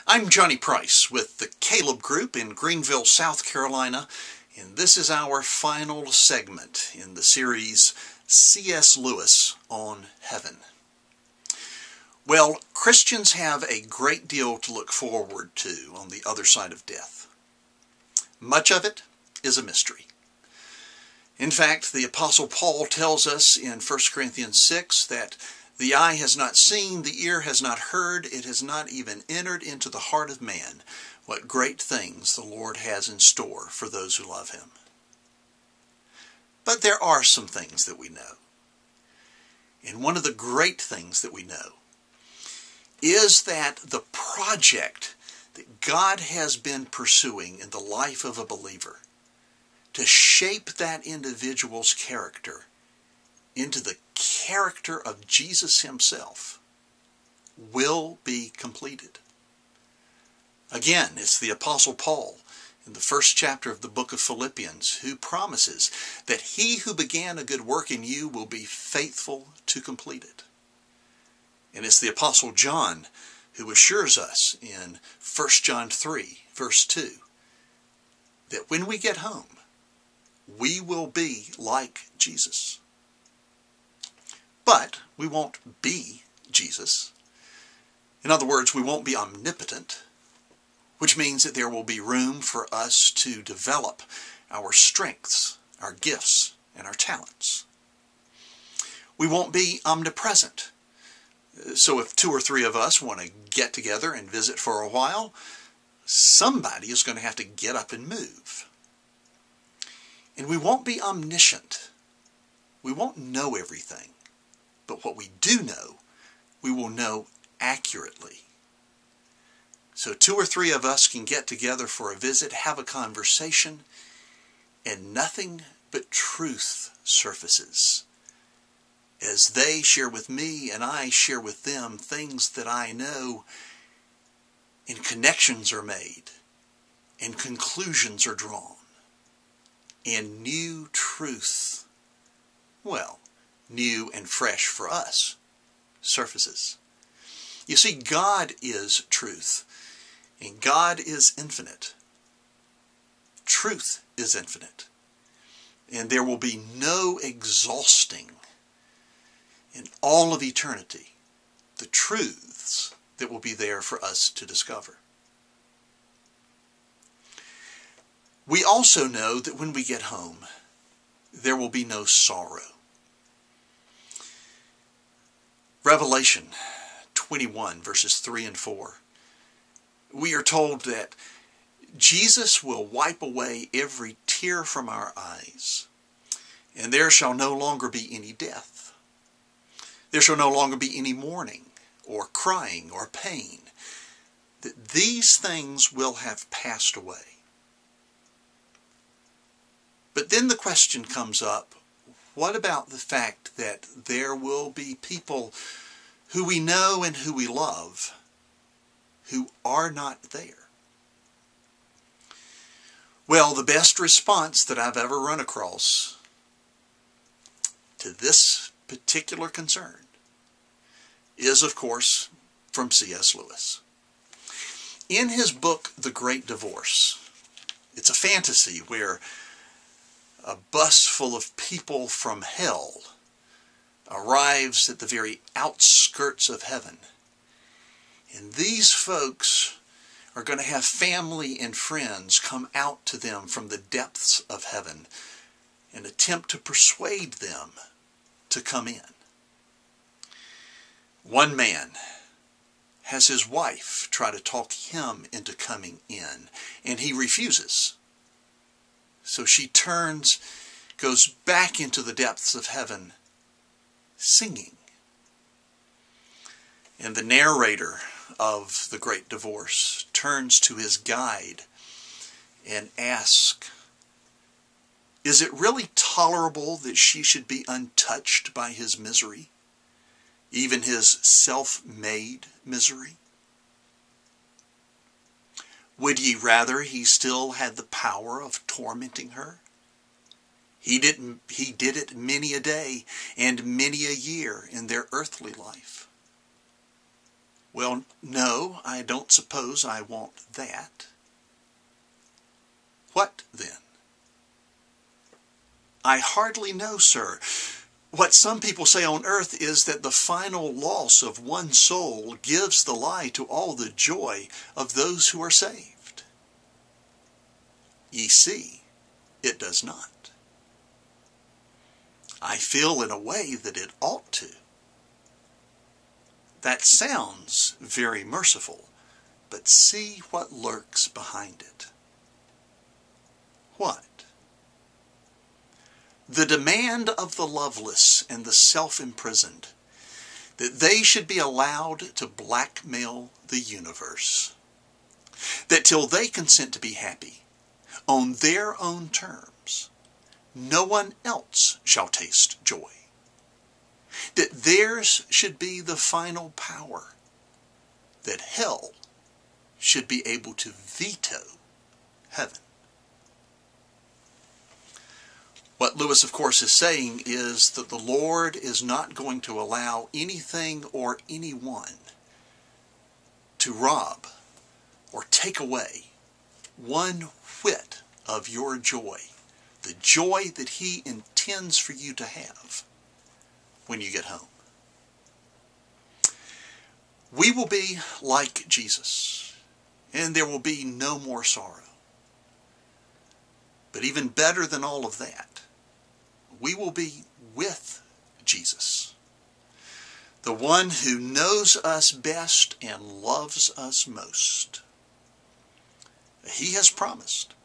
I'm Johnny Price with the Caleb Group in Greenville, South Carolina, and this is our final segment in the series C.S. Lewis on Heaven. Well, Christians have a great deal to look forward to on the other side of death. Much of it is a mystery. In fact, the Apostle Paul tells us in 1 Corinthians 6 that the eye has not seen, the ear has not heard, it has not even entered into the heart of man what great things the Lord has in store for those who love Him. But there are some things that we know. And one of the great things that we know is that the project that God has been pursuing in the life of a believer to shape that individual's character into the character of Jesus Himself will be completed. Again, it's the Apostle Paul in the first chapter of the book of Philippians who promises that He who began a good work in you will be faithful to complete it. And it's the Apostle John who assures us in 1 John 3, verse 2, that when we get home, we will be like Jesus. But we won't be Jesus. In other words, we won't be omnipotent, which means that there will be room for us to develop our strengths, our gifts, and our talents. We won't be omnipresent. So if 2 or 3 of us want to get together and visit for a while, somebody is going to have to get up and move. And we won't be omniscient. We won't know everything. But what we do know, we will know accurately. So 2 or 3 of us can get together for a visit, have a conversation, and nothing but truth surfaces as they share with me and I share with them things that I know, and connections are made, and conclusions are drawn, and new truth, well, new and fresh for us, surfaces. You see, God is truth, and God is infinite. Truth is infinite, and there will be no exhausting in all of eternity the truths that will be there for us to discover. We also know that when we get home, there will be no sorrow. Revelation 21, verses 3 and 4. We are told that Jesus will wipe away every tear from our eyes, and there shall no longer be any death. There shall no longer be any mourning, or crying, or pain. That these things will have passed away. But then the question comes up, what about the fact that there will be people who we know and who we love who are not there? Well, the best response that I've ever run across to this particular concern is, of course, from C.S. Lewis. In his book, The Great Divorce, it's a fantasy where a bus full of people from hell arrives at the very outskirts of heaven. And these folks are going to have family and friends come out to them from the depths of heaven and attempt to persuade them to come in. One man has his wife try to talk him into coming in, and he refuses. So she goes back into the depths of heaven, singing. And the narrator of The Great Divorce turns to his guide and asks, is it really tolerable that she should be untouched by his misery, even his self-made misery? Would ye rather he still had the power of tormenting her? He did it many a day and many a year in their earthly life. Well, no, I don't suppose I want that. What then? I hardly know, sir. What some people say on earth is that the final loss of one soul gives the lie to all the joy of those who are saved. Ye see, it does not. I feel in a way that it ought to. That sounds very merciful, but see what lurks behind it. What? The demand of the loveless and the self-imprisoned, that they should be allowed to blackmail the universe, that till they consent to be happy on their own terms, no one else shall taste joy, that theirs should be the final power, that hell should be able to veto heaven. What Lewis, of course, is saying is that the Lord is not going to allow anything or anyone to rob or take away one whit of your joy, the joy that He intends for you to have when you get home. We will be like Jesus, and there will be no more sorrow. But even better than all of that, we will be with Jesus, the one who knows us best and loves us most. He has promised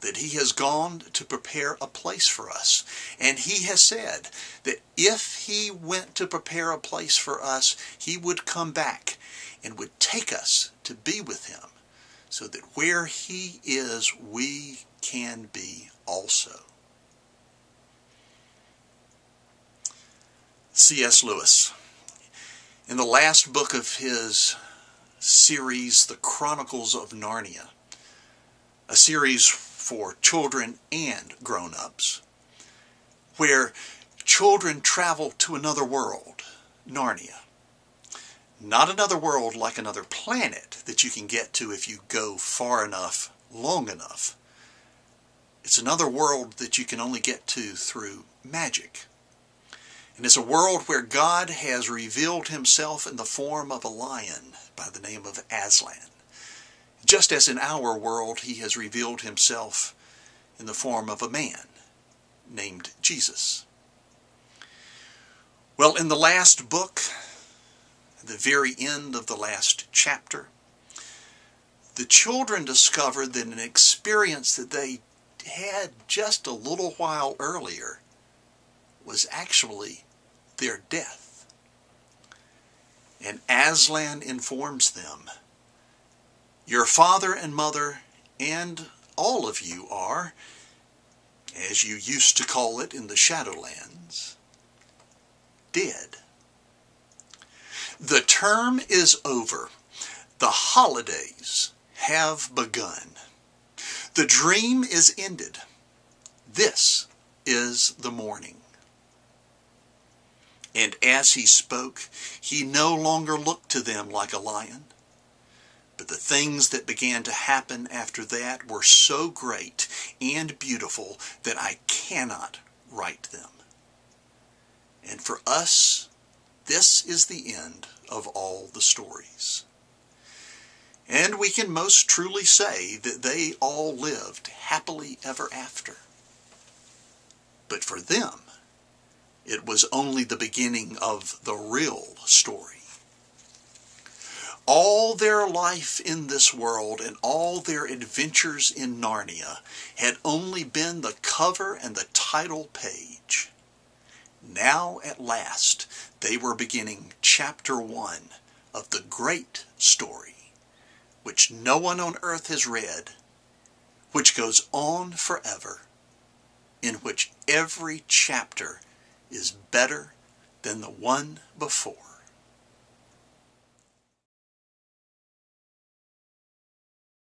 that He has gone to prepare a place for us. And He has said that if He went to prepare a place for us, He would come back and would take us to be with Him, so that where He is, we can be also. C.S. Lewis, in the last book of his series, The Chronicles of Narnia, a series for children and grown-ups, where children travel to another world, Narnia. Not another world like another planet that you can get to if you go far enough, long enough. It's another world that you can only get to through magic. And it's a world where God has revealed Himself in the form of a lion by the name of Aslan. Just as in our world, He has revealed Himself in the form of a man named Jesus. Well, in the last book, at the very end of the last chapter, the children discovered that an experience that they had just a little while earlier was actually their death. And Aslan informs them, your father and mother and all of you are, as you used to call it in the Shadowlands, dead. The term is over. The holidays have begun. The dream is ended. This is the morning. And as he spoke, he no longer looked to them like a lion. But the things that began to happen after that were so great and beautiful that I cannot write them. And for us, this is the end of all the stories. And we can most truly say that they all lived happily ever after. But for them, it was only the beginning of the real story. All their life in this world and all their adventures in Narnia had only been the cover and the title page. Now at last they were beginning chapter 1 of the great story, which no one on earth has read, which goes on forever, in which every chapter is better than the one before.